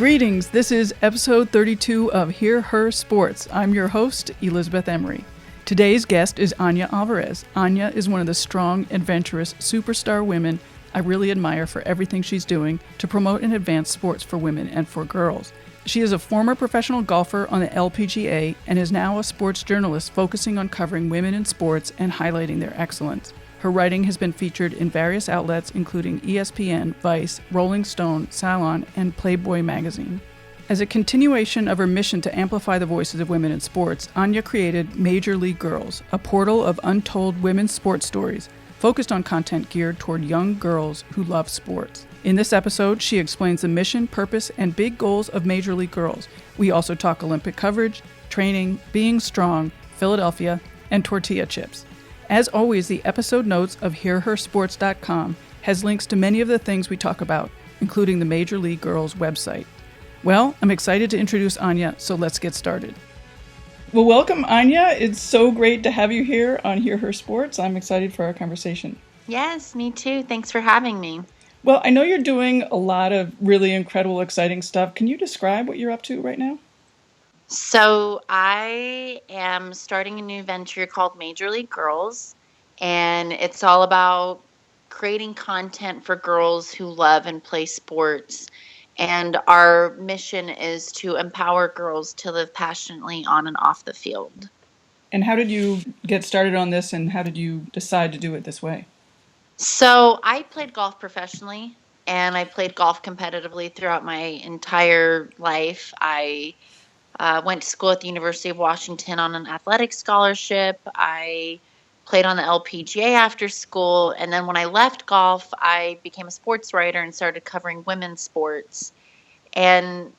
Greetings, this is episode 32 of Hear Her Sports. I'm your host, Elizabeth Emery. Today's guest is Anya Alvarez. Anya is one of the strong, adventurous, superstar women I really admire for everything she's doing to promote and advance sports for women and for girls. She is a former professional golfer on the LPGA and is now a sports journalist focusing on covering women in sports and highlighting their excellence. Her writing has been featured in various outlets including ESPN, Vice, Rolling Stone, Salon, and Playboy magazine. As a continuation of her mission to amplify the voices of women in sports, Anya created Major League Girls, a portal of untold women's sports stories, focused on content geared toward young girls who love sports. In this episode, she explains the mission, purpose, and big goals of Major League Girls. We also talk Olympic coverage, training, being strong, Philadelphia, and tortilla chips. As always, the episode notes of hearhersports.com has links to many of the things we talk about, including the Major League Girls website. Well, I'm excited to introduce Anya, so let's get started. Well, welcome, Anya. It's so great to have you here on Hear Her Sports. I'm excited for our conversation. Yes, me too. Thanks for having me. Well, I know you're doing a lot of really incredible, exciting stuff. Can you describe what you're up to right now? So I am starting a new venture called Major League Girls, and it's all about creating content for girls who love and play sports. And our mission is to empower girls to live passionately on and off the field. And how did you get started on this, and how did you decide to do it this way? So I played golf professionally, and I played golf competitively throughout my entire life. I went to school at the University of Washington on an athletic scholarship. I played on the LPGA after school. And then when I left golf, I became a sports writer and started covering women's sports. And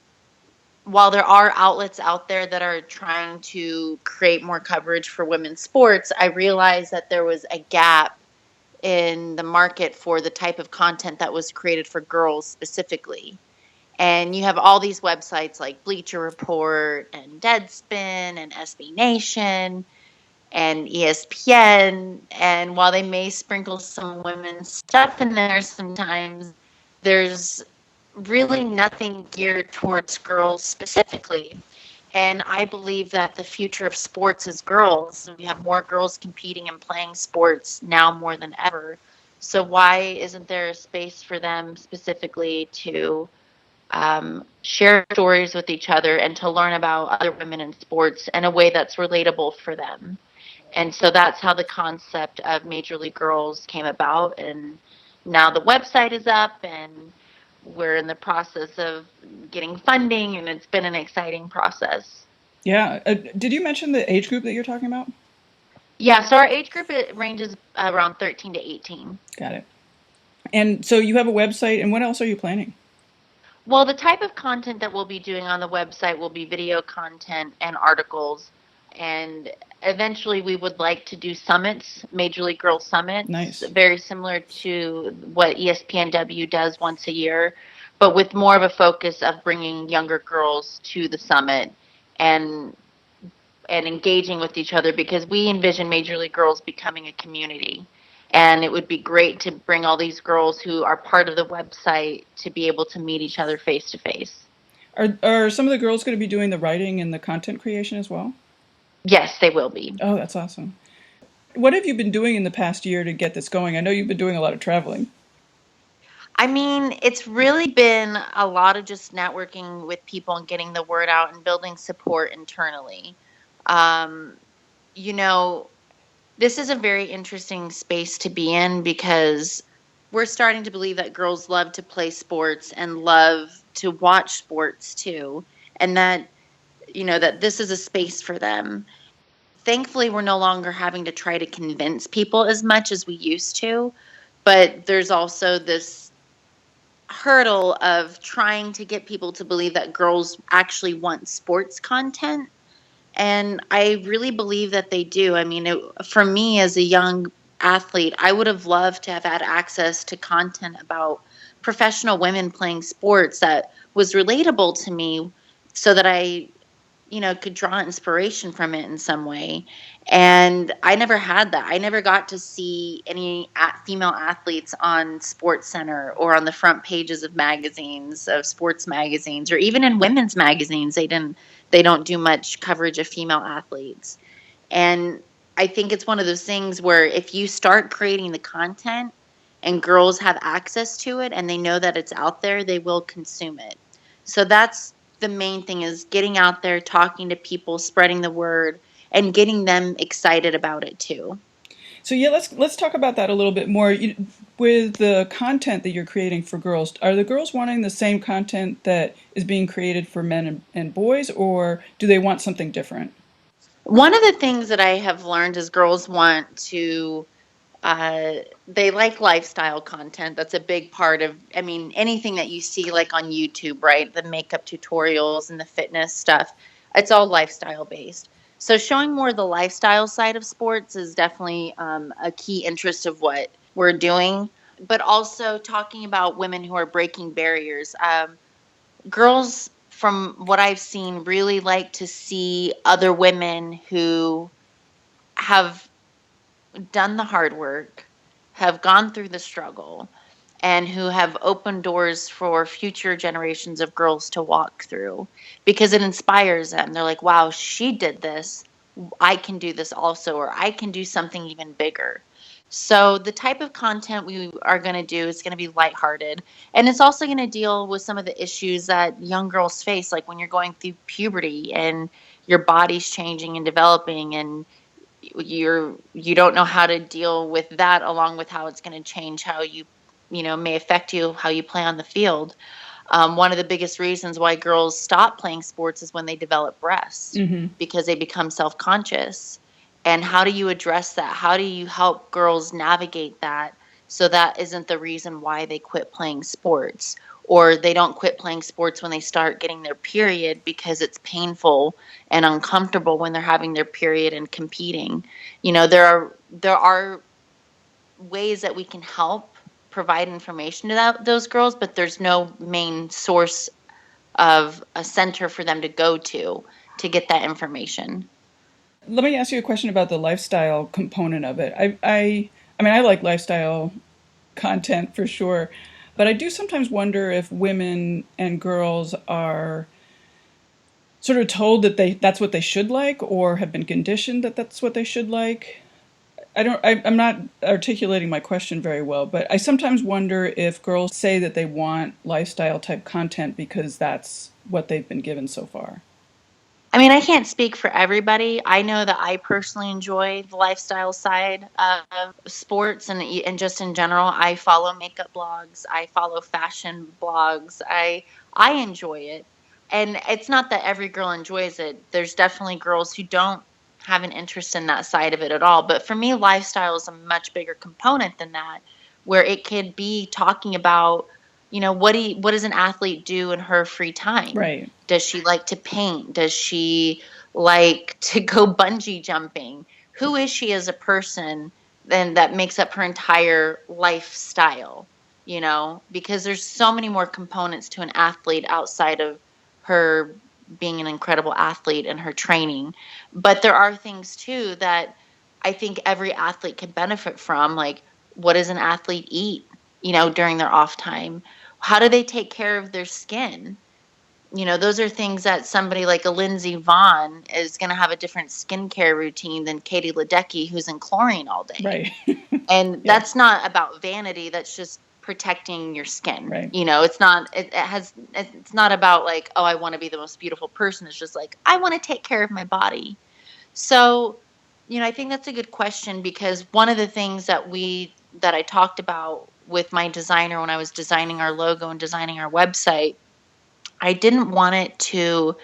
while there are outlets out there that are trying to create more coverage for women's sports, I realized that there was a gap in the market for the type of content that was created for girls specifically. And you have all these websites like Bleacher Report and Deadspin and SB Nation and ESPN. And while they may sprinkle some women's stuff in there sometimes, there's really nothing geared towards girls specifically. And I believe that the future of sports is girls. We have more girls competing and playing sports now more than ever. So why isn't there a space for them specifically to share stories with each other and to learn about other women in sports in a way that's relatable for them? And so that's how the concept of Major League Girls came about. And now the website is up and we're in the process of getting funding, and it's been an exciting process. Yeah. Did you mention the age group that you're talking about? Yeah, so our age group, it ranges around 13 to 18. Got it. And so you have a website, and what else are you planning? Well, the type of content that we'll be doing on the website will be video content and articles. And eventually we would like to do summits, Major League Girls Summits. Nice. Very similar to what ESPNW does once a year, but with more of a focus of bringing younger girls to the summit and engaging with each other, because we envision Major League Girls becoming a community. And it would be great to bring all these girls who are part of the website to be able to meet each other face to face. Are some of the girls going to be doing the writing and the content creation as well? Yes, they will be. Oh, that's awesome. What have you been doing in the past year to get this going? I know you've been doing a lot of traveling. I mean, it's really been a lot of just networking with people and getting the word out and building support internally. This is a very interesting space to be in because we're starting to believe that girls love to play sports and love to watch sports too. And that, that this is a space for them. Thankfully, we're no longer having to try to convince people as much as we used to. But there's also this hurdle of trying to get people to believe that girls actually want sports content. And I really believe that they do. I mean, for me as a young athlete, I would have loved to have had access to content about professional women playing sports that was relatable to me so that I could draw inspiration from it in some way. And I never had that. I never got to see any female athletes on Sports Center or on the front pages of magazines, of sports magazines, or even in women's magazines. They don't do much coverage of female athletes. And I think it's one of those things where if you start creating the content and girls have access to it and they know that it's out there, they will consume it. So that's the main thing, is getting out there, talking to people, spreading the word, and getting them excited about it too. So yeah, let's talk about that a little bit more. With the content that you're creating for girls, are the girls wanting the same content that is being created for men and boys, or do they want something different? One of the things that I have learned is girls want to they like lifestyle content. That's a big part of, anything that you see like on YouTube, right? The makeup tutorials and the fitness stuff, it's all lifestyle based. So showing more the lifestyle side of sports is definitely a key interest of what we're doing, but also talking about women who are breaking barriers. Girls, from what I've seen, really like to see other women who have done the hard work, have gone through the struggle, and who have opened doors for future generations of girls to walk through, because it inspires them. They're like, wow, she did this. I can do this also, or I can do something even bigger. So the type of content we are going to do is going to be lighthearted. And it's also going to deal with some of the issues that young girls face, like when you're going through puberty and your body's changing and developing, and you don't know how to deal with that, along with how it's going to change how you may affect you, how you play on the field. One of the biggest reasons why girls stop playing sports is when they develop breasts, Mm-hmm. because they become self-conscious. And how do you address that? How do you help girls navigate that, so that isn't the reason why they quit playing sports? Or they don't quit playing sports when they start getting their period, because it's painful and uncomfortable when they're having their period and competing. There are ways that we can help provide information to those girls, but there's no main source of a center for them to go to get that information. Let me ask you a question about the lifestyle component of it. I like lifestyle content for sure, but I do sometimes wonder if women and girls are sort of told that that's what they should like, or have been conditioned that that's what they should like. I'm not articulating my question very well, but I sometimes wonder if girls say that they want lifestyle type content because that's what they've been given so far. I can't speak for everybody. I know that I personally enjoy the lifestyle side of sports, and just in general. I follow makeup blogs. I follow fashion blogs. I enjoy it. And it's not that every girl enjoys it. There's definitely girls who don't have an interest in that side of it at all. But for me, lifestyle is a much bigger component than that, where it could be talking about, what does an athlete do in her free time? Right. Does she like to paint? Does she like to go bungee jumping? Who is she as a person? Then that makes up her entire lifestyle, because there's so many more components to an athlete outside of her being an incredible athlete and her training. But there are things too that I think every athlete can benefit from. Like, what does an athlete eat, during their off time? How do they take care of their skin? Those are things that somebody like a Lindsey Vonn is going to have a different skincare routine than Katie Ledecky, who's in chlorine all day. Right. And Yeah. that's not about vanity. That's just protecting your skin. Right. It's not about like, oh, I want to be the most beautiful person. It's just like, I want to take care of my body. So, I think that's a good question, because one of the things that I talked about with my designer when I was designing our logo and designing our website, I didn't want it to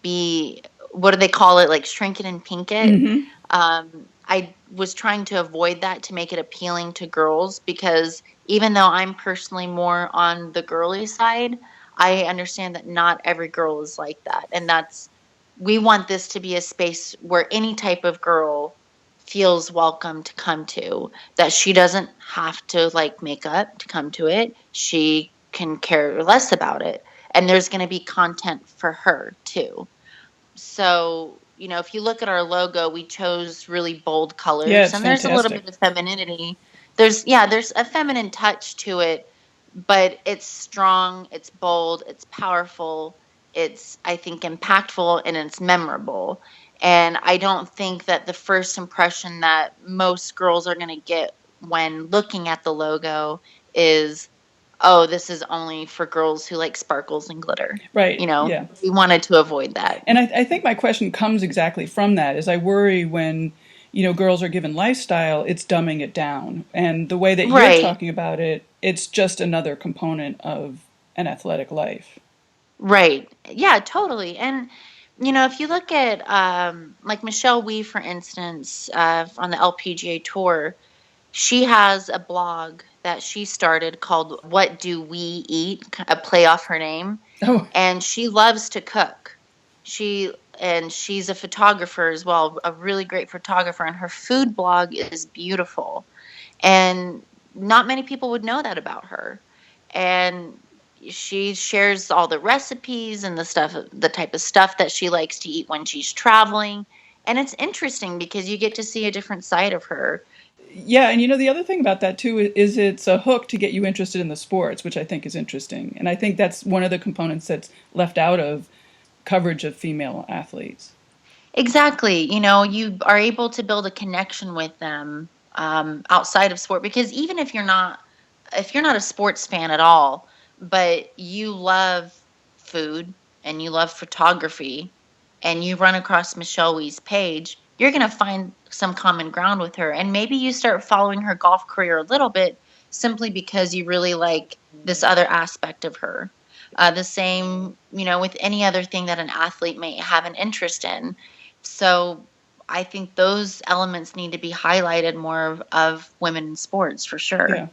be, what do they call it, like shrink it and pink it. Mm-hmm. I was trying to avoid that, to make it appealing to girls, because even though I'm personally more on the girly side, I understand that not every girl is like that. And we want this to be a space where any type of girl feels welcome to come to, that she doesn't have to like makeup to come to it. She can care less about it. And there's going to be content for her too. So, if you look at our logo, we chose really bold Yeah, colors, it's and there's a little fantastic. bit of femininity. There's a feminine touch to it, but it's strong, it's bold, it's powerful, it's, I think, impactful, and it's memorable. And I don't think that the first impression that most girls are going to get when looking at the logo is, oh, this is only for girls who like sparkles and glitter. Right. Yeah. We wanted to avoid that. And I think my question comes exactly from that. Is I worry when girls are given lifestyle, it's dumbing it down, and the way that you're Right. talking about it, it's just another component of an athletic life. Right. Yeah, totally. And if you look at like Michelle Wie, for instance, on the LPGA tour, she has a blog that she started called "What Do We Eat?" A play off her name, Oh, and she loves to cook. She's a photographer as well, a really great photographer, and her food blog is beautiful. And not many people would know that about her. And she shares all the recipes and the type of stuff that she likes to eat when she's traveling. And it's interesting because you get to see a different side of her. yeah, and the other thing about that too is it's a hook to get you interested in the sports, which I think is interesting. And I think that's one of the components that's left out of coverage of female athletes. Exactly. You are able to build a connection with them outside of sport, because even if you're not a sports fan at all, but you love food and you love photography and you run across Michelle Wie's page, you're going to find some common ground with her. And maybe you start following her golf career a little bit simply because you really like this other aspect of her. The same, with any other thing that an athlete may have an interest in. So I think those elements need to be highlighted more of women in sports for sure. Yeah.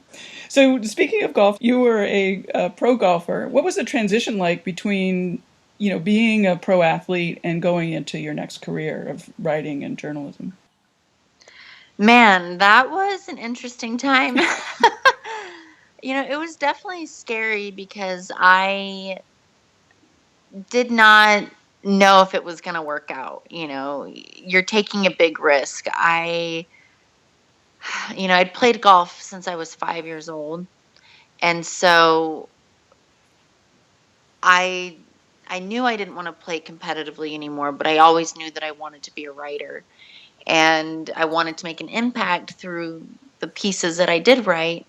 So speaking of golf, you were a pro golfer. What was the transition like between, being a pro athlete and going into your next career of writing and journalism? Man, that was an interesting time. It was definitely scary because I did not know if it was going to work out. You're taking a big risk. I'd played golf since I was 5 years old. And so I I knew I didn't want to play competitively anymore, but I always knew that I wanted to be a writer, and I wanted to make an impact through the pieces that I did write.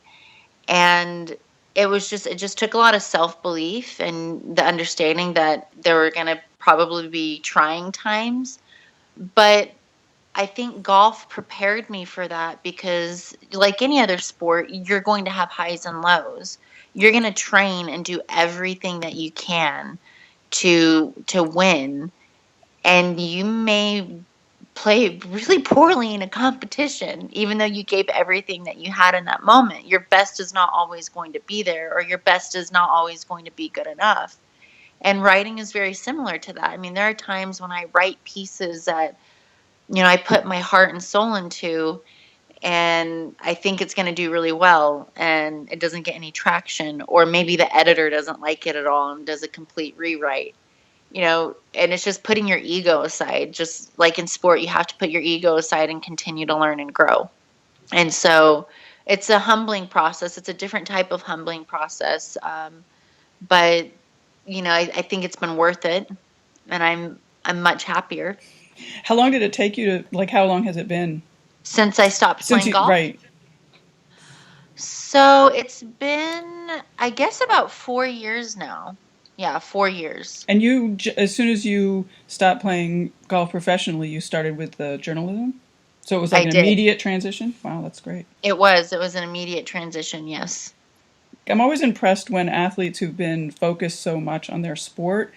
And it just took a lot of self-belief and the understanding that there were going to probably be trying times, but I think golf prepared me for that because, like any other sport, you're going to have highs and lows. You're going to train and do everything that you can to win, and you may play really poorly in a competition even though you gave everything that you had in that moment. Your best is not always going to be there, or your best is not always going to be good enough. And writing is very similar to that. I mean, there are times when I write pieces that I put my heart and soul into, and I think it's going to do really well, and it doesn't get any traction, or maybe the editor doesn't like it at all and does a complete rewrite. And it's just putting your ego aside. Just like in sport, you have to put your ego aside and continue to learn and grow. And so it's a humbling process. It's a different type of humbling process. But I think it's been worth it, and I'm much happier How long did it take you to, like, how long has it been since I stopped since playing you, golf. right? So it's been, I guess, about 4 years now. Yeah, 4 years. And as soon as you stopped playing golf professionally, you started with the journalism? So it was like I an did. immediate transition? Wow, that's great. It was an immediate transition. Yes. I'm always impressed when athletes who've been focused so much on their sport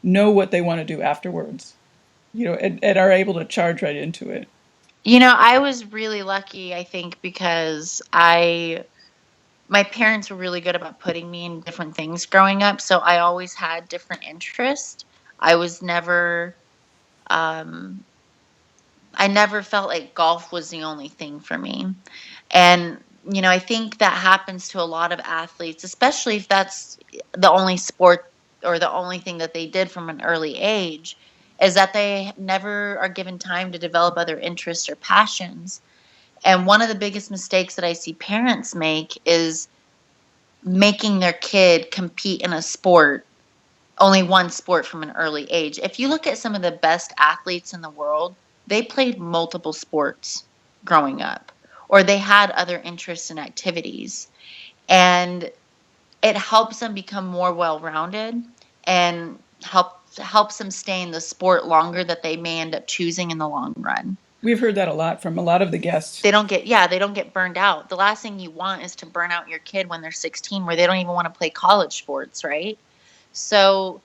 know what they want to do afterwards, and are able to charge right into it. I was really lucky, I think, because my parents were really good about putting me in different things growing up, so I always had different interests. I was never um I never felt like golf was the only thing for me. And I think that happens to a lot of athletes, especially if that's the only sport or the only thing that they did from an early age. is that they never are given time to develop other interests or passions. And one of the biggest mistakes that I see parents make is making their kid compete in a sport, only one sport from an early age. If you look at some of the best athletes in the world, they played multiple sports growing up, or they had other interests and activities. And it helps them become more well-rounded and helps them stay in the sport longer that they may end up choosing in the long run. We've heard that a lot from a lot of the guests. They don't get burned out. The last thing you want is to burn out your kid when they're 16 where they don't even want to play college sports, right? So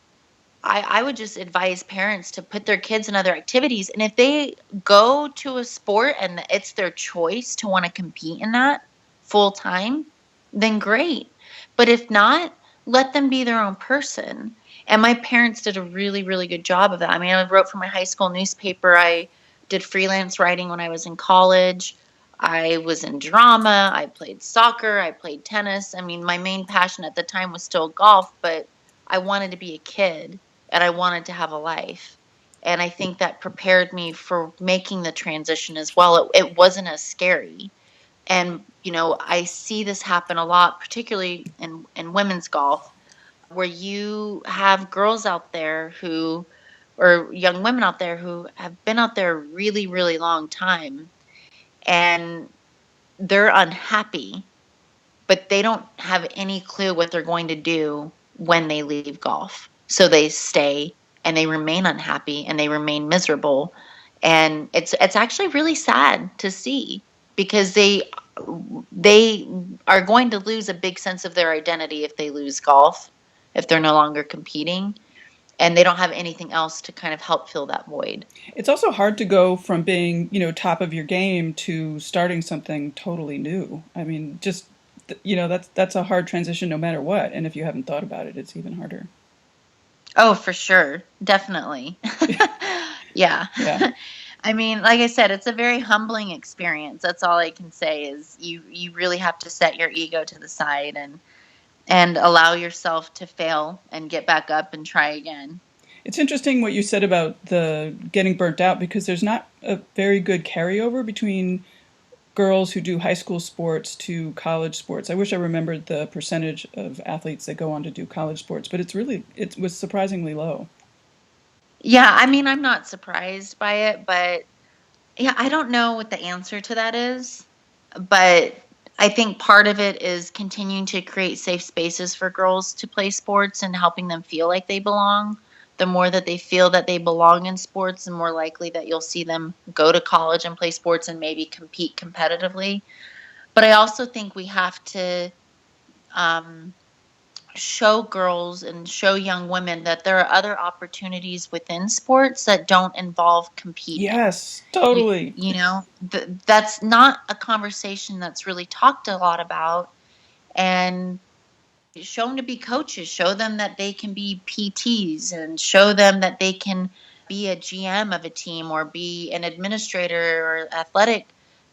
I would just advise parents to put their kids in other activities. And if they go to a sport and it's their choice to want to compete in that full time, then great. But if not, let them be their own person. And my parents did a really, really good job of that. I mean, I wrote for my high school newspaper. I did freelance writing when I was in college. I was in drama. I played soccer. I played tennis. I mean, my main passion at the time was still golf, but I wanted to be a kid and I wanted to have a life. And I think that prepared me for making the transition as well. It wasn't as scary. And, I see this happen a lot, particularly in women's golf, where you have girls out there or young women out there who have been out there a really, really long time and they're unhappy, but they don't have any clue what they're going to do when they leave golf. So they stay and they remain unhappy and they remain miserable. And it's actually really sad to see because they are going to lose a big sense of their identity if they lose golf, if they're no longer competing, and they don't have anything else to kind of help fill that void. It's also hard to go from being, top of your game to starting something totally new. I mean, just, that's a hard transition no matter what. And if you haven't thought about it, it's even harder. Oh, for sure. Definitely. Yeah. Yeah. I mean, like I said, it's a very humbling experience. That's all I can say is you really have to set your ego to the side and allow yourself to fail and get back up and try again. It's interesting what you said about the getting burnt out because there's not a very good carryover between girls who do high school sports to college sports. I wish I remembered the percentage of athletes that go on to do college sports, but it was surprisingly low. Yeah, I mean, I'm not surprised by it, but yeah, I don't know what the answer to that is, but I think part of it is continuing to create safe spaces for girls to play sports and helping them feel like they belong. The more that they feel that they belong in sports, the more likely that you'll see them go to college and play sports and maybe compete competitively. But I also think we have to um, show girls and show young women that there are other opportunities within sports that don't involve competing. Yes, totally. That's not a conversation that's really talked a lot about. And show them to be coaches, show them that they can be PTs, and show them that they can be a GM of a team or be an administrator or athletic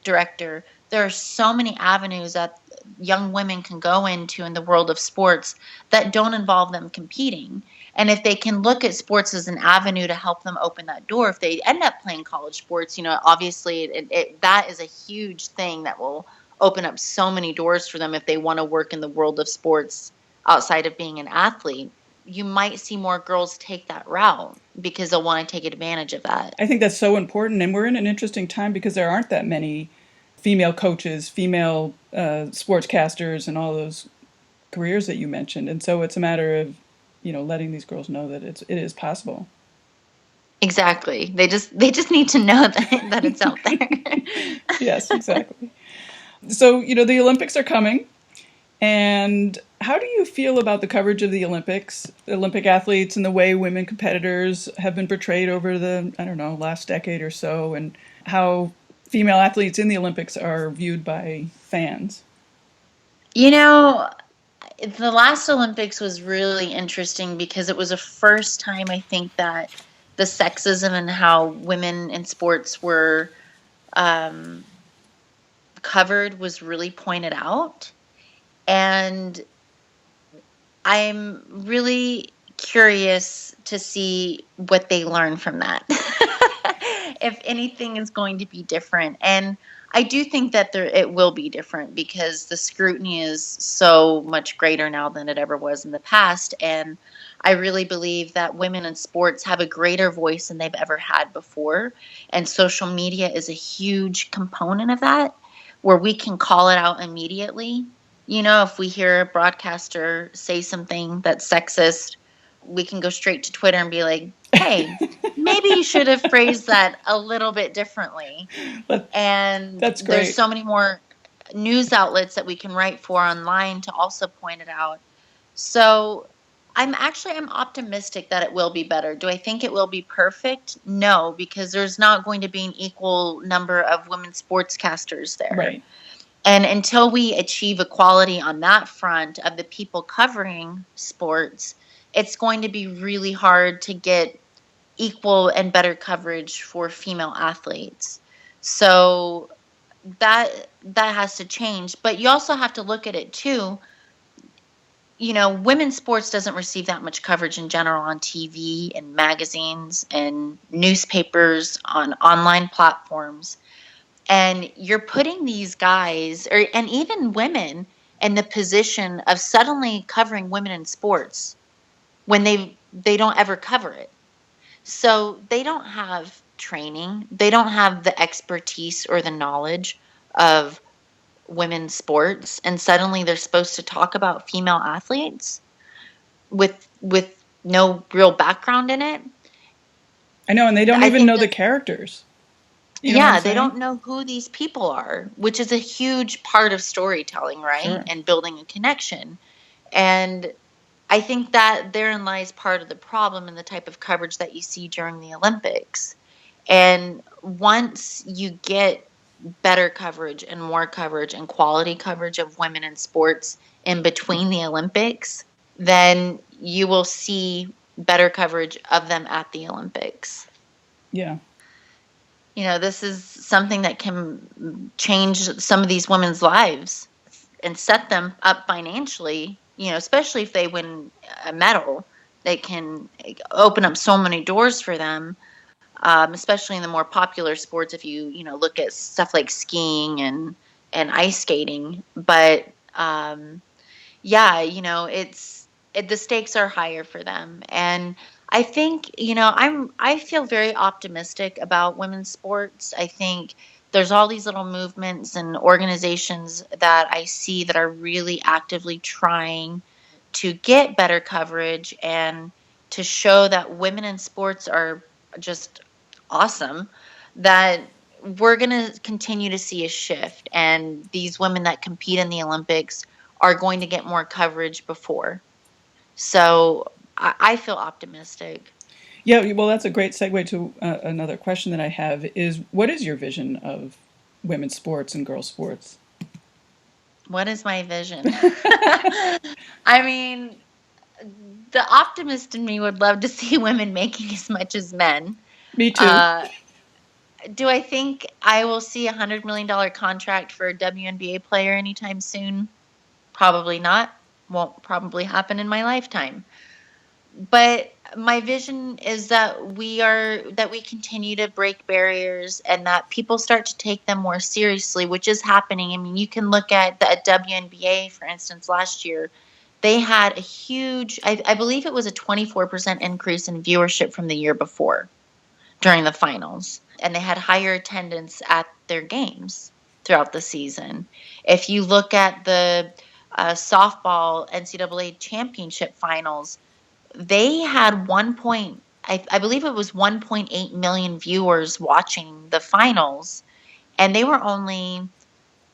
director. There are so many avenues that young women can go into in the world of sports that don't involve them competing. And if they can look at sports as an avenue to help them open that door, if they end up playing college sports, obviously that is a huge thing that will open up so many doors for them if they want to work in the world of sports outside of being an athlete. You might see more girls take that route because they'll want to take advantage of that. I think that's so important. And we're in an interesting time because there aren't that many female coaches, female sportscasters, and all those careers that you mentioned. And so it's a matter of, letting these girls know that it is possible. Exactly. They just need to know that it's out there. Yes, exactly. So, the Olympics are coming. And how do you feel about the coverage of the Olympics, Olympic athletes, and the way women competitors have been portrayed over the, last decade or so, and how female athletes in the Olympics are viewed by fans? The last Olympics was really interesting because it was the first time I think that the sexism and how women in sports were covered was really pointed out. And I'm really curious to see what they learn from that. If anything is going to be different. And I do think that it will be different because the scrutiny is so much greater now than it ever was in the past. And I really believe that women in sports have a greater voice than they've ever had before. And social media is a huge component of that, where we can call it out immediately. If we hear a broadcaster say something that's sexist, we can go straight to Twitter and be like, hey, maybe you should have phrased that a little bit differently. And That's great. There's so many more news outlets that we can write for online to also point it out. So I'm optimistic that it will be better. Do I think it will be perfect? No, because there's not going to be an equal number of women sportscasters there. Right. And until we achieve equality on that front of the people covering sports, it's going to be really hard to get equal and better coverage for female athletes. So that has to change. But you also have to look at it too. Women's sports doesn't receive that much coverage in general on TV and magazines and newspapers, on online platforms. And you're putting these guys and even women in the position of suddenly covering women in sports when they don't ever cover it. So they don't have training. They don't have the expertise or the knowledge of women's sports. And suddenly they're supposed to talk about female athletes with no real background in it. I know, and they don't even know the characters. They don't know who these people are, which is a huge part of storytelling, right? Sure. And building a connection. And I think that therein lies part of the problem in the type of coverage that you see during the Olympics. And once you get better coverage and more coverage and quality coverage of women in sports in between the Olympics, then you will see better coverage of them at the Olympics. Yeah. This is something that can change some of these women's lives and set them up financially, especially if they win a medal. They can open up so many doors for them, especially in the more popular sports if you look at stuff like skiing and ice skating. But the stakes are higher for them. And I think, I feel very optimistic about women's sports. I think there's all these little movements and organizations that I see that are really actively trying to get better coverage and to show that women in sports are just awesome, that we're going to continue to see a shift. And these women that compete in the Olympics are going to get more coverage before. So I feel optimistic. Yeah, well, that's a great segue to another question that I have is, what is your vision of women's sports and girls' sports? What is my vision? I mean, the optimist in me would love to see women making as much as men. Me too. Do I think I will see $100 million contract for a WNBA player anytime soon? Probably not. Won't probably happen in my lifetime. But my vision is that we continue to break barriers and that people start to take them more seriously, which is happening. I mean, you can look at the WNBA, for instance, last year. They had a huge, I believe it was a 24% increase in viewership from the year before during the finals. And they had higher attendance at their games throughout the season. If you look at the softball NCAA championship finals, they had I believe it was 1.8 million viewers watching the finals, and they were only,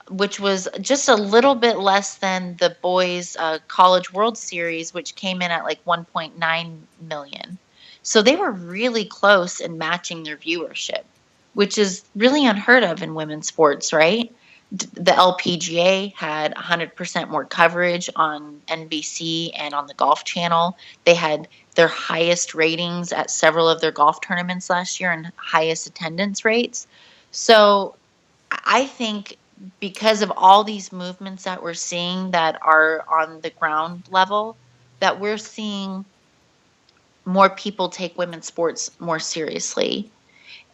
which was just a little bit less than the boys' College World Series, which came in at like 1.9 million. So they were really close in matching their viewership, which is really unheard of in women's sports, right? The LPGA had 100% more coverage on NBC and on the Golf Channel. They had their highest ratings at several of their golf tournaments last year and highest attendance rates. So I think because of all these movements that we're seeing that are on the ground level, that we're seeing more people take women's sports more seriously.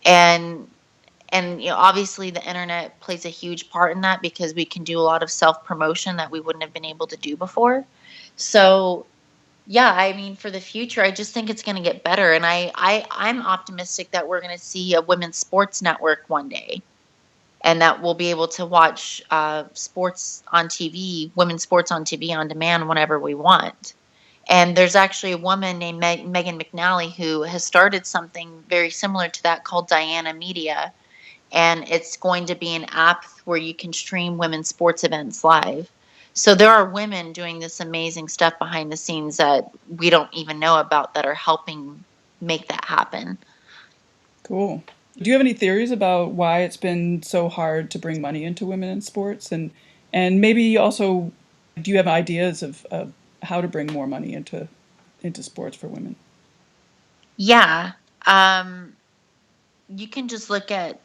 And obviously the internet plays a huge part in that, because we can do a lot of self promotion that we wouldn't have been able to do before. So yeah, I mean, for the future, I just think it's going to get better, and I'm optimistic that we're going to see a women's sports network one day, and that we'll be able to watch sports on TV, women's sports on TV on demand whenever we want. And there's actually a woman named Megan McNally who has started something very similar to that called Diana Media, and it's going to be an app where you can stream women's sports events live. So there are women doing this amazing stuff behind the scenes that we don't even know about, that are helping make that happen. Cool. Do you have any theories about why it's been so hard to bring money into women in sports? And maybe also, do you have ideas of how to bring more money into sports for women? Yeah. You can just look at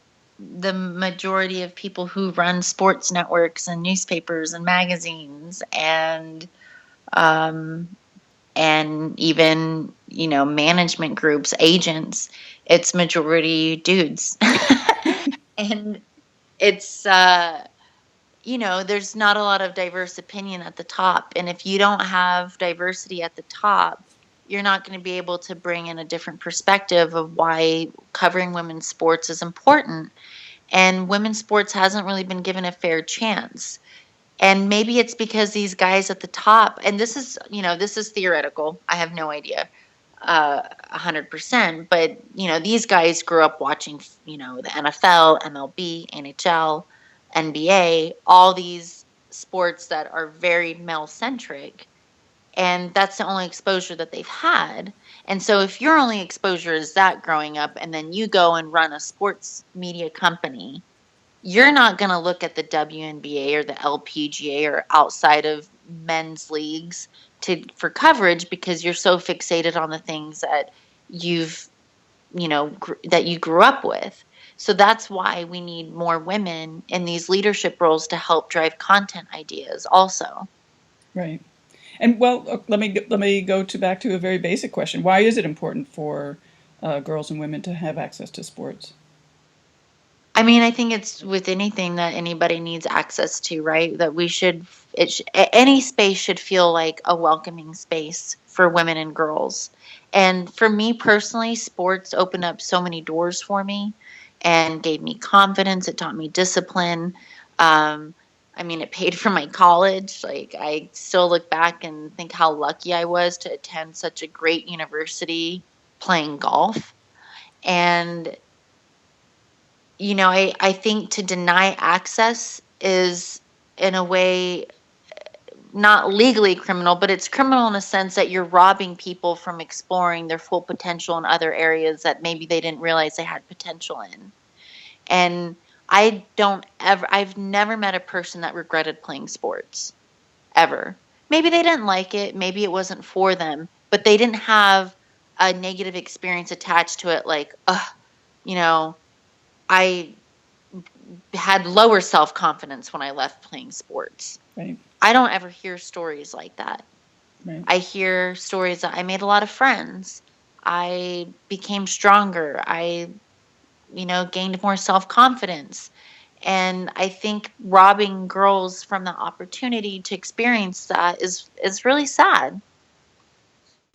the majority of people who run sports networks and newspapers and magazines, um, and even, management groups, agents. It's majority dudes. And it's, there's not a lot of diverse opinion at the top. And if you don't have diversity at the top, you're not going to be able to bring in a different perspective of why covering women's sports is important. And women's sports hasn't really been given a fair chance. And maybe it's because these guys at the top, and this is theoretical. I have no idea, 100%. But these guys grew up watching, the NFL, MLB, NHL, NBA, all these sports that are very male centric, and that's the only exposure that they've had. And so if your only exposure is that growing up, and then you go and run a sports media company, you're not going to look at the WNBA or the LPGA or outside of men's leagues for coverage, because you're so fixated on the things that you've that you grew up with. So that's why we need more women in these leadership roles to help drive content ideas also. Right. And well, let me go to back to a very basic question. Why is it important for girls and women to have access to sports? I mean, I think it's with anything that anybody needs access to, right? That any space should feel like a welcoming space for women and girls. And for me personally, sports opened up so many doors for me and gave me confidence. It taught me discipline. Um, I mean, it paid for my college. Like, I still look back and think how lucky I was to attend such a great university playing golf. And I think to deny access is, in a way, not legally criminal, but it's criminal in a sense that you're robbing people from exploring their full potential in other areas that maybe they didn't realize they had potential in. And I've never met a person that regretted playing sports, ever. Maybe they didn't like it, maybe it wasn't for them, but they didn't have a negative experience attached to it, like, I had lower self-confidence when I left playing sports. Right. I don't ever hear stories like that. Right. I hear stories that I made a lot of friends. I became stronger. I, gained more self-confidence. And I think robbing girls from the opportunity to experience that is really sad.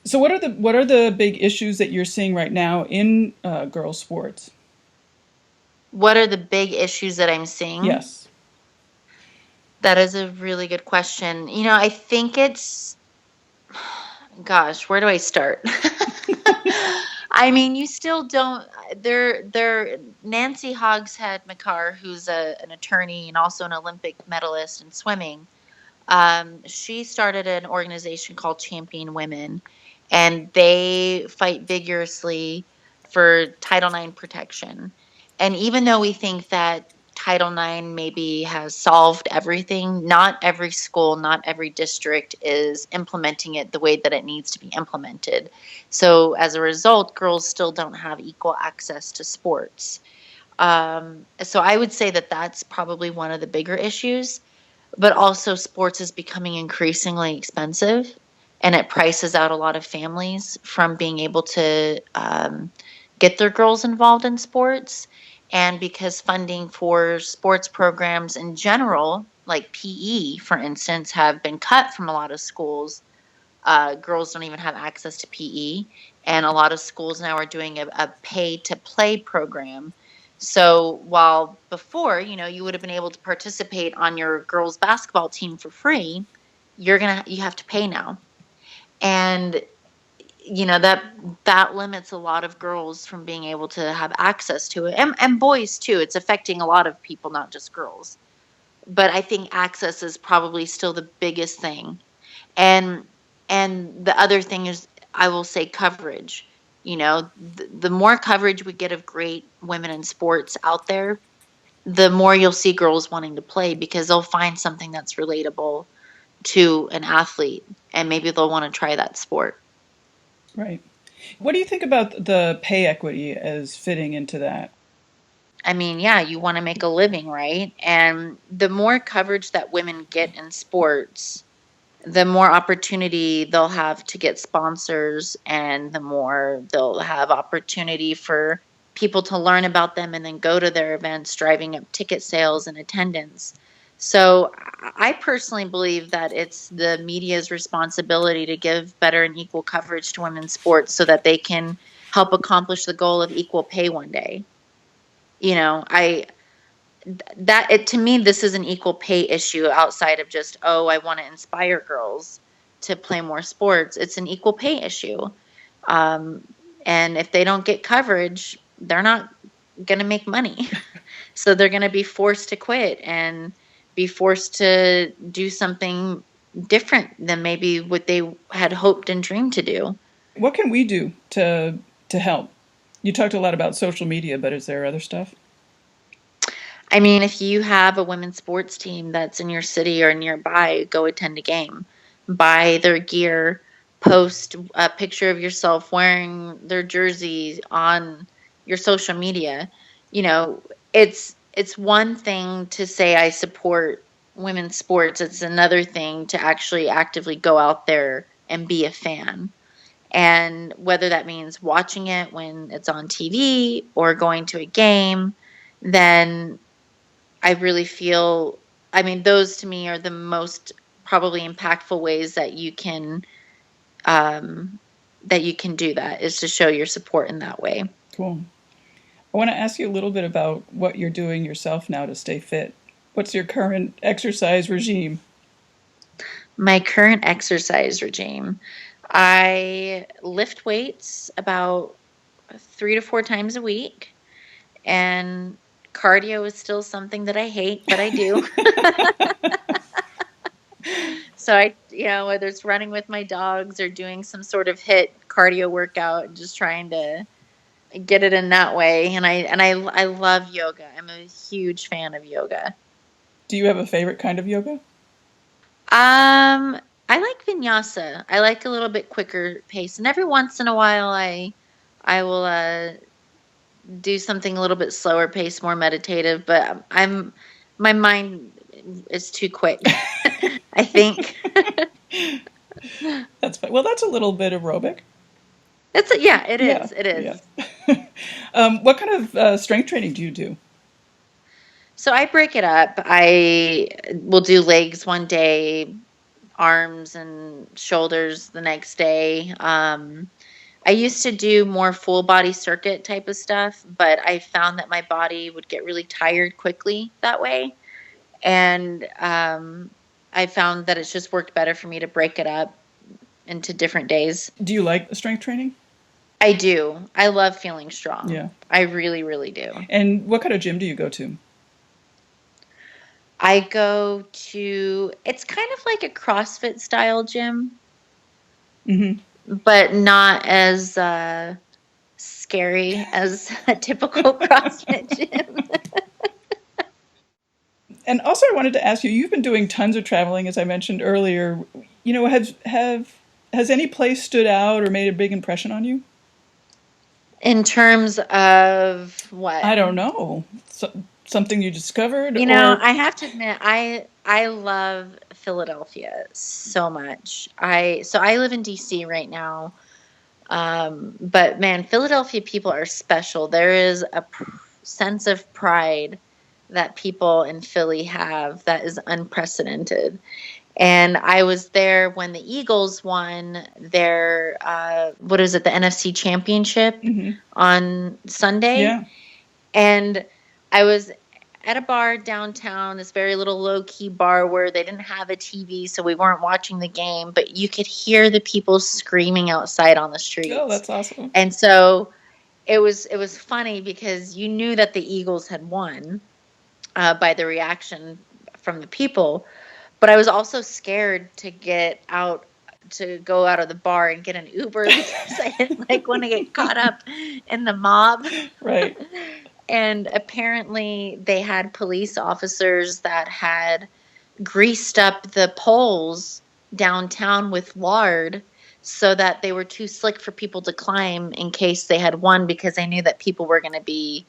So what are the big issues that you're seeing right now in girls sports? What are the big issues that I'm seeing? Yes. That is a really good question. I think it's, gosh, where do I start? I mean, you still don't. Nancy Hogshead McCarr, who's an attorney and also an Olympic medalist in swimming. She started an organization called Champion Women, and they fight vigorously for Title IX protection. And even though we think that Title IX maybe has solved everything, not every school, not every district is implementing it the way that it needs to be implemented. So as a result, girls still don't have equal access to sports. So I would say that that's probably one of the bigger issues, but also sports is becoming increasingly expensive. and it prices out a lot of families from being able to get their girls involved in sports. And because funding for sports programs in general, like PE, for instance, have been cut from a lot of schools, girls don't even have access to PE. And a lot of schools now are doing a pay to play program. So while before, you would have been able to participate on your girls' basketball team for free, you have to pay now. And that limits a lot of girls from being able to have access to it, and boys too. It's affecting a lot of people, not just girls. But I think access is probably still the biggest thing. And and the other thing is, I will say, coverage. The more coverage we get of great women in sports out there, the more you'll see girls wanting to play, because they'll find something that's relatable to an athlete, and maybe they'll want to try that sport. Right. What do you think about the pay equity as fitting into that? I mean, yeah, you want to make a living, right? And the more coverage that women get in sports, the more opportunity they'll have to get sponsors, and the more they'll have opportunity for people to learn about them and then go to their events, driving up ticket sales and attendance. So I personally believe that it's the media's responsibility to give better and equal coverage to women's sports so that they can help accomplish the goal of equal pay one day. I that it to me, this is an equal pay issue outside of just, oh, I want to inspire girls to play more sports. It's an equal pay issue. um, and if they don't get coverage, they're not going to make money. So they're going to be forced to quit and be forced to do something different than maybe what they had hoped and dreamed to do. What can we do to help? You talked a lot about social media, but is there other stuff? I mean, if you have a women's sports team that's in your city or nearby, go attend a game, buy their gear, post a picture of yourself wearing their jersey on your social media. You know, it's one thing to say I support women's sports. It's another thing to actually actively go out there and be a fan. And whether that means watching it when it's on TV or going to a game, then I really feel, I mean, those to me are the most probably impactful ways um, that you can do that, is to show your support in that way. Cool. I want to ask you a little bit about what you're doing yourself now to stay fit. What's your current exercise regime? My current exercise regime, I lift weights about 3 to 4 times a week, and cardio is still something that I hate, but I do. So whether it's running with my dogs or doing some sort of hit cardio workout, just trying to get it in that way. And I love yoga. I'm a huge fan of yoga. Do you have a favorite kind of yoga? I like vinyasa. I like a little bit quicker pace, and every once in a while, I will do something a little bit slower pace, more meditative. But my mind is too quick, I think. That's fine. Well, that's a little bit aerobic. Yeah, it Yeah, is. It is. yeah. What kind of strength training do you do? So I break it up. I will do legs one day, arms and shoulders the next day. I used to do more full body circuit type of stuff, but I found that my body would get really tired quickly that way. And I found that it's just worked better for me to break it up into different days. Do you like the strength training? I do. I love feeling strong. Yeah. I really, really do. And what kind of gym do you go to? I go to, it's kind of like a CrossFit style gym, Mm-hmm. but not as scary as a typical CrossFit gym. And also, I wanted to ask you, you've been doing tons of traveling, as I mentioned earlier. Has any place stood out or made a big impression on you? In terms of what? I don't know. Something you discovered, or I have to admit, I love Philadelphia so much. I live in DC right now. But man, Philadelphia people are special. There is a sense of pride that people in Philly have that is unprecedented. And I was there when the Eagles won their, what is it, the NFC Championship on Sunday. Yeah. And I was at a bar downtown, this very little low key bar where they didn't have a TV, so we weren't watching the game, but you could hear the people screaming outside on the streets. Oh, that's awesome. And so it was funny because you knew that the Eagles had won by the reaction from the people, but I was also scared to go out of the bar and get an Uber because I didn't want to get caught up in the mob. Right. And apparently they had police officers that had greased up the poles downtown with lard so that they were too slick for people to climb in case they had won, because they knew that people were going to be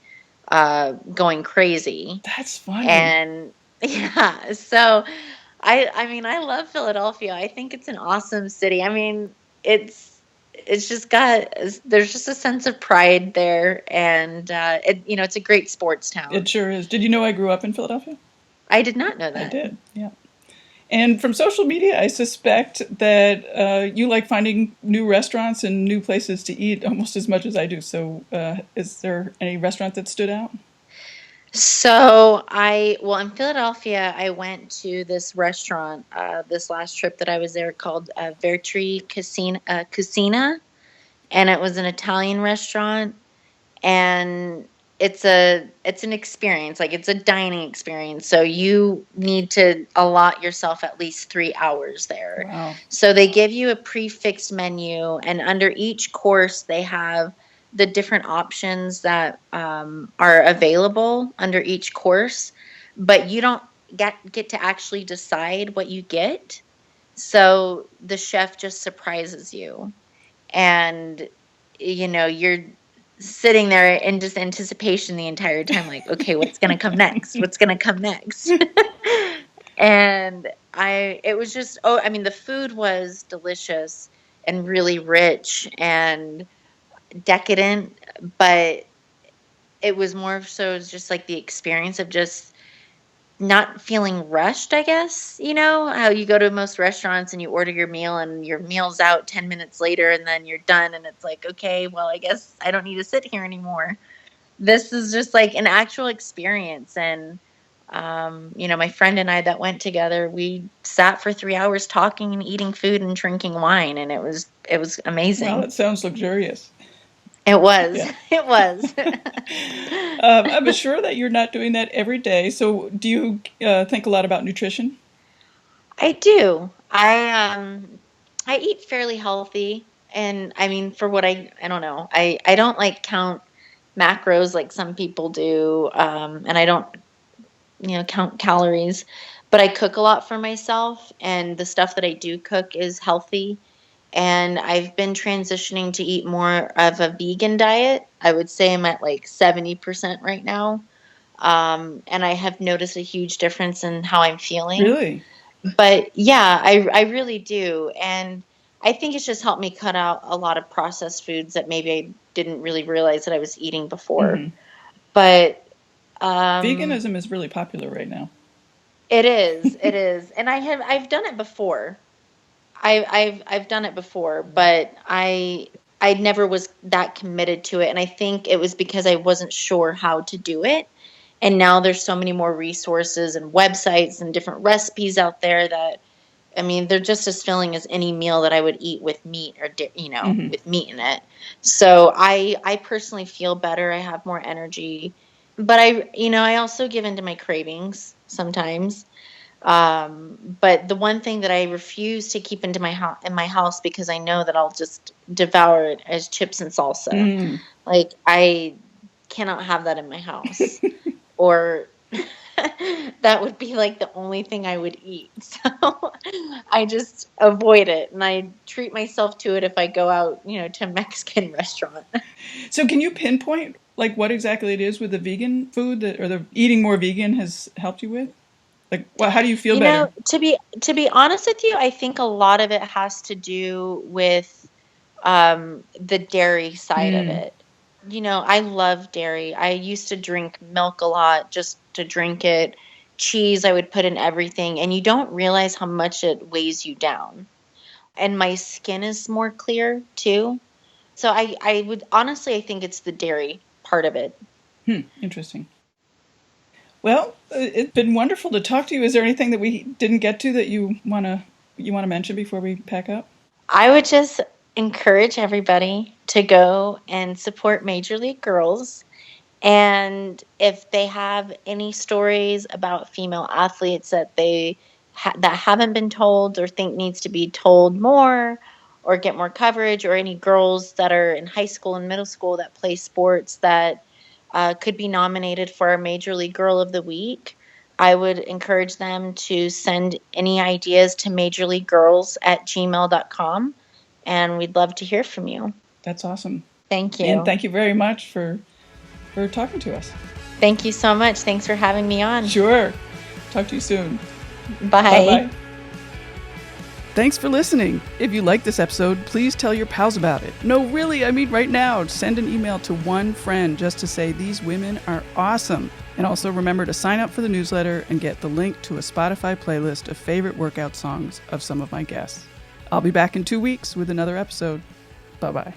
going crazy. That's funny. And yeah, so I love Philadelphia. I think it's an awesome city. I mean, there's just a sense of pride there, and it's a great sports town. It sure is. Did you know I grew up in Philadelphia? I did not know that. I did, yeah. And from social media, I suspect that you like finding new restaurants and new places to eat almost as much as I do. So is there any restaurant that stood out? So in Philadelphia, I went to this restaurant this last trip that I was there called Vertri Cucina, and it was an Italian restaurant, and it's an experience, it's a dining experience. So you need to allot yourself at least 3 hours there. Wow. So they give you a prefixed menu, and under each course they have the different options that are available under each course, but you don't get to actually decide what you get. So the chef just surprises you, and you're sitting there in just anticipation the entire time, okay, what's going to come next? What's going to come next? And the food was delicious and really rich and decadent, but it was more so just the experience of just not feeling rushed, I guess. You know how you go to most restaurants and you order your meal and your meal's out 10 minutes later and then you're done and it's okay, well, I guess I don't need to sit here anymore. This is just an actual experience. And my friend and I that went together, we sat for 3 hours talking and eating food and drinking wine, and it was amazing. Well, it sounds luxurious. It was. Yeah. It was. I'm sure that you're not doing that every day. So do you think a lot about nutrition? I do. I eat fairly healthy. And for what I don't know. I don't count macros like some people do. And I don't, count calories. But I cook a lot for myself. And the stuff that I do cook is healthy. And I've been transitioning to eat more of a vegan diet. I would say I'm at 70% right now. And I have noticed a huge difference in how I'm feeling. Really? But yeah, I really do. And I think it's just helped me cut out a lot of processed foods that maybe I didn't really realize that I was eating before. Mm-hmm. But veganism is really popular right now. It is. It is. And I've done it before. I've done it before, but I never was that committed to it. And I think it was because I wasn't sure how to do it. And now there's so many more resources and websites and different recipes out there that, they're just as filling as any meal that I would eat with meat or, mm-hmm. with meat in it. So I personally feel better. I have more energy, but I also give into my cravings sometimes. But the one thing that I refuse to keep in my house because I know that I'll just devour it is chips and salsa. Mm. I cannot have that in my house, or that would be the only thing I would eat. So I just avoid it, and I treat myself to it if I go out, to a Mexican restaurant. So can you pinpoint what exactly it is with the vegan food or the eating more vegan has helped you with? Like, well, how do you feel better? To be honest with you, I think a lot of it has to do with the dairy side of it. I love dairy. I used to drink milk a lot just to drink it. Cheese, I would put in everything, and you don't realize how much it weighs you down. And my skin is more clear too. So I would honestly, I think it's the dairy part of it. Interesting. Well, it's been wonderful to talk to you. Is there anything that we didn't get to that you wanna mention before we pack up? I would just encourage everybody to go and support Major League Girls. And if they have any stories about female athletes that that haven't been told or think needs to be told more or get more coverage, or any girls that are in high school and middle school that play sports that could be nominated for our Major League Girl of the Week, I would encourage them to send any ideas to majorleaguegirls@gmail.com, and we'd love to hear from you. That's awesome. Thank you. And thank you very much for talking to us. Thank you so much. Thanks for having me on. Sure. Talk to you soon. Bye. Bye-bye. Thanks for listening. If you like this episode, please tell your pals about it. No, really, I mean right now. Send an email to one friend just to say these women are awesome. And also remember to sign up for the newsletter and get the link to a Spotify playlist of favorite workout songs of some of my guests. I'll be back in 2 weeks with another episode. Bye-bye.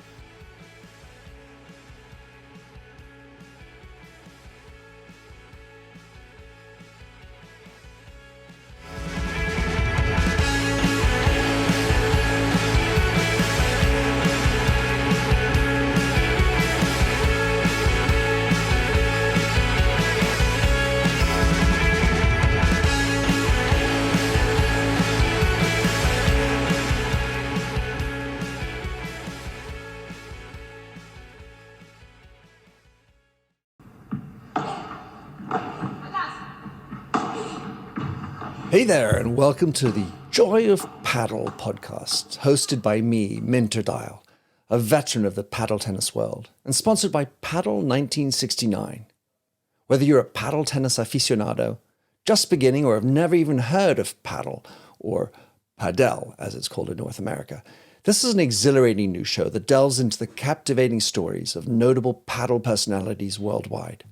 Hey there, and welcome to the Joy of Paddle podcast, hosted by me, Minter Dial, a veteran of the paddle tennis world, and sponsored by Paddle 1969. Whether you're a paddle tennis aficionado, just beginning, or have never even heard of paddle, or padel, as it's called in North America, this is an exhilarating new show that delves into the captivating stories of notable paddle personalities worldwide.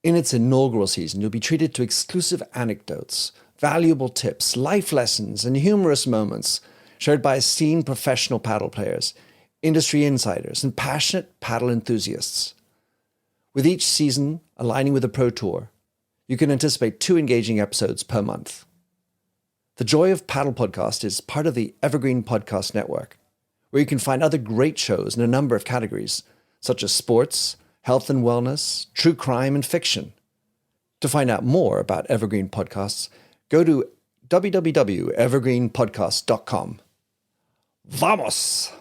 In its inaugural season, you'll be treated to exclusive anecdotes, valuable tips, life lessons, and humorous moments shared by esteemed professional paddle players, industry insiders, and passionate paddle enthusiasts. With each season aligning with the Pro Tour, you can anticipate 2 engaging episodes per month. The Joy of Paddle podcast is part of the Evergreen Podcast Network, where you can find other great shows in a number of categories, such as sports, health and wellness, true crime, and fiction. To find out more about Evergreen Podcasts, go to www.evergreenpodcast.com. Vamos!